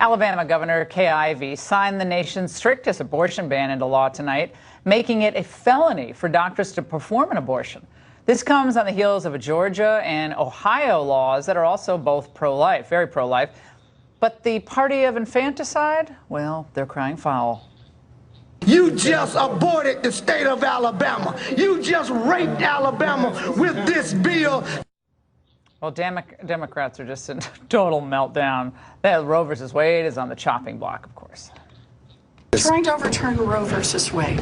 Alabama Governor Kay Ivey signed the nation's strictest abortion ban into law tonight, making it a felony for doctors to perform an abortion. This comes on the heels of Georgia and Ohio laws that are also both pro-life, very pro-life. But the party of infanticide, well, they're crying foul. You just aborted the state of Alabama. You just raped Alabama with this bill. Well, Democrats are just in total meltdown. Roe versus Wade is on the chopping block, of course. Trying to overturn Roe versus Wade.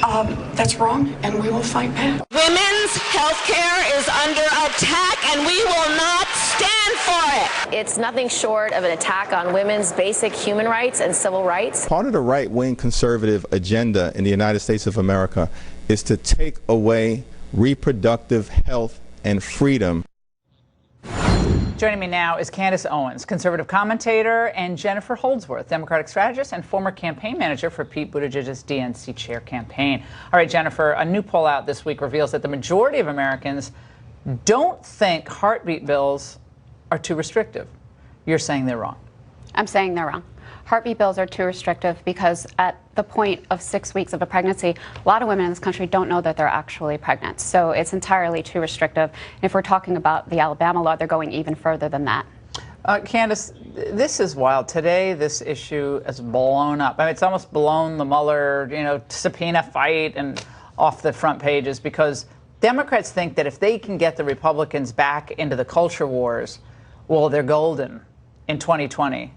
That's wrong, and we will fight back. Women's health care is under attack, and we will not stand for it. It's nothing short of an attack on women's basic human rights and civil rights. Part of the right-wing conservative agenda in the United States of America is to take away reproductive health and freedom. Joining me now is Candace Owens, conservative commentator, and Jennifer Holdsworth, Democratic strategist and former campaign manager for Pete Buttigieg's DNC chair campaign. All right, Jennifer, a new poll out this week reveals that the majority of Americans don't think heartbeat bills are too restrictive. You're saying they're wrong. I'm saying they're wrong. Heartbeat bills are too restrictive because at the point of 6 weeks of a pregnancy, a lot of women in this country don't know that they're actually pregnant. So it's entirely too restrictive. And if we're talking about the Alabama law, they're going even further than that. Candace, this is wild. Today, this issue is blown up. I mean, it's almost blown the Mueller, subpoena fight and off the front pages because Democrats think that if they can get the Republicans back into the culture wars, well, they're golden in 2020.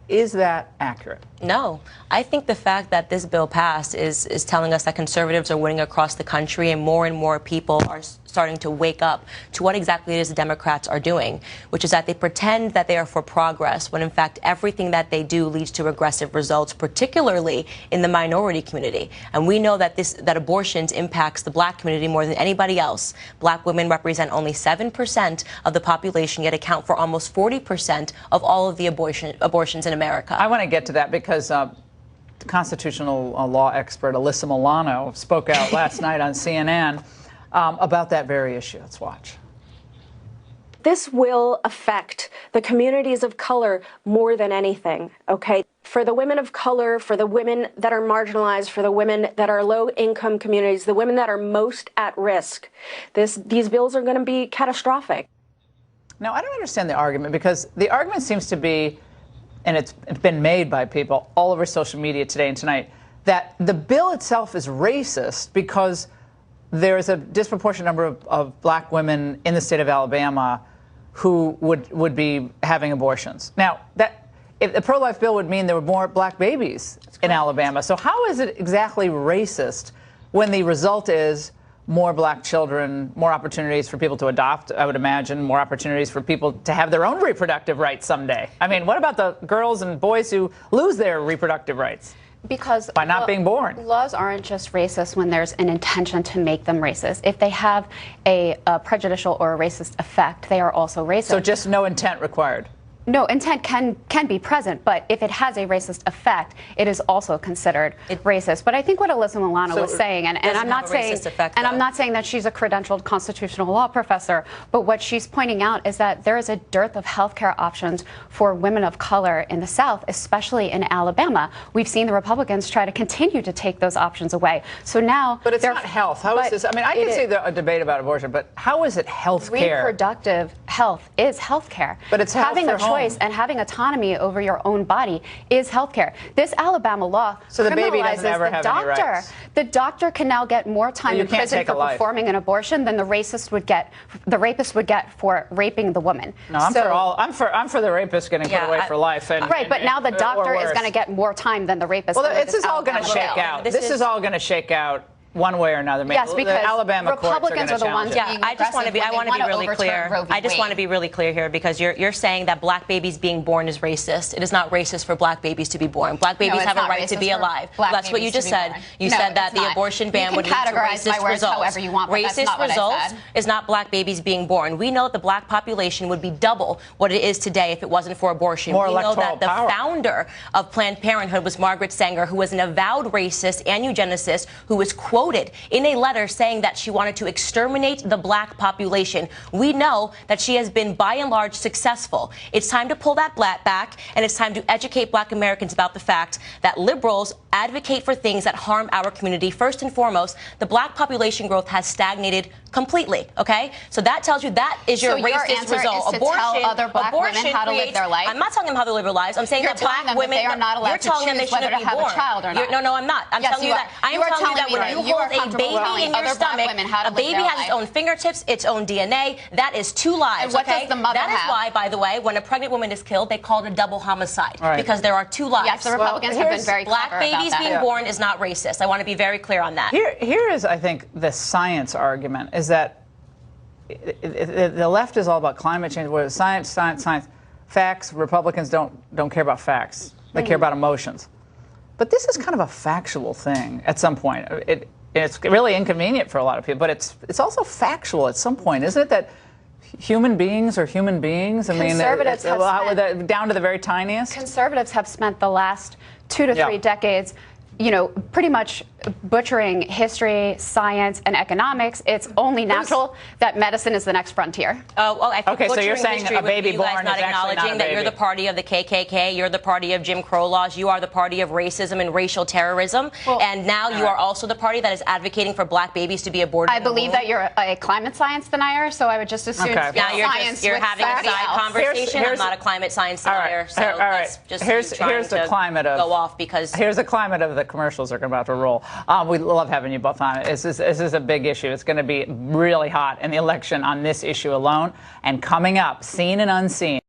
Is that accurate? No. I think the fact that this bill passed is telling us that conservatives are winning across the country and more people are starting to wake up to what exactly it is the Democrats are doing, which is that they pretend that they are for progress when in fact everything that they do leads to regressive results, particularly in the minority community. And we know that that abortions impacts the black community more than anybody else. Black women represent only 7% of the population, yet account for almost 40% of all of the abortions in America. I want to get to that because constitutional law expert Alyssa Milano spoke out last night on CNN about that very issue. Let's watch. This will affect the communities of color more than anything, okay? For the women of color, for the women that are marginalized, for the women that are low-income communities, the women that are most at risk, these bills are going to be catastrophic. Now, I don't understand the argument because the argument seems to be, and it's been made by people all over social media today and tonight, that the bill itself is racist because there is a disproportionate number of black women in the state of Alabama who would be having abortions. Now, if the pro-life bill would mean there were more black babies in Alabama. So how is it exactly racist when the result is more black children, more opportunities for people to adopt, I would imagine, more opportunities for people to have their own reproductive rights someday? I mean, what about the girls and boys who lose their reproductive rights? Because by not being born. Laws aren't just racist when there's an intention to make them racist. If they have a prejudicial or a racist effect, they are also racist. So just no intent required? No, intent can be present, but if it has a racist effect, it is also considered racist. But I think what Alyssa Milano was saying, and I'm not saying, I'm not saying that she's a credentialed constitutional law professor, but what she's pointing out is that there is a dearth of healthcare options for women of color in the South, especially in Alabama. We've seen the Republicans try to continue to take those options away. So now, but it's not health. How is this? I mean, I can see a debate about abortion, but how is it health care? Reproductive health is health care. But it's having a choice and having autonomy over your own body is healthcare. This Alabama law so the baby doesn't ever have any rights. The doctor can now get more time in prison for performing an abortion than the rapist would get for raping the woman. No, I'm for the rapist getting put away for life. Right, but now the doctor is going to get more time than the rapist. Well, this is all going to shake out. This is all going to shake out one way or another. Yes, because the Alabama Republicans are the ones. Yeah, I want to be really clear. I just want to be really clear here because you're saying that black babies being born is racist. It is not racist for black babies to be born. Black babies have a right to be alive. That's what you just said. You said that the abortion ban would lead to racist results. However you want, racist results is not black babies being born. We know the black population would be double what it is today if it wasn't for abortion. We know that the founder of Planned Parenthood was Margaret Sanger, who was an avowed racist and eugenicist, who was quoted quoted in a letter saying that she wanted to exterminate the black population. We know that she has been, by and large, successful. It's time to pull that back, and it's time to educate black Americans about the fact that liberals advocate for things that harm our community. First and foremost, the black population growth has stagnated completely, okay? So that tells you that is your racist result. Is to tell other black women how to live their life? I'm not telling them how to live their lives. I'm saying You're that black women, they are not allowed to choose whether to have a child or not. No, I'm not. I'm telling you that. I am telling you that when you hold a baby in your stomach, a baby has its own fingertips, its own DNA. That is two lives. And what does the mother have? That is why, by the way, when a pregnant woman is killed, they call it a double homicide because there are two lives. Yes, the Republicans have been very clever about that. Black babies being born is not racist. I want to be very clear on that. Here is, I think, the science argument is that the left is all about climate change. Where science. Facts. Republicans don't care about facts. They care about emotions. But this is kind of a factual thing at some point. It's really inconvenient for a lot of people, but it's also factual at some point, isn't it? That human beings are human beings. I mean, down to the very tiniest. Conservatives have spent the last 2 to 3 decades, pretty much butchering history, science, and economics. It's only natural that medicine is the next frontier. Oh, well, I think okay, so you're saying a baby born is not acknowledging that you're the party of the KKK, you're the party of Jim Crow laws, you are the party of racism and racial terrorism, and now you are also the party that is advocating for black babies to be aborted. I believe that you're a climate science denier, so I would just assume now you're having a side conversation. I'm not a climate science denier, so let's just here's the climate of go off because here's the climate of the commercials are about to roll. We love having you both on. This is a big issue. It's going to be really hot in the election on this issue alone. And coming up, seen and unseen.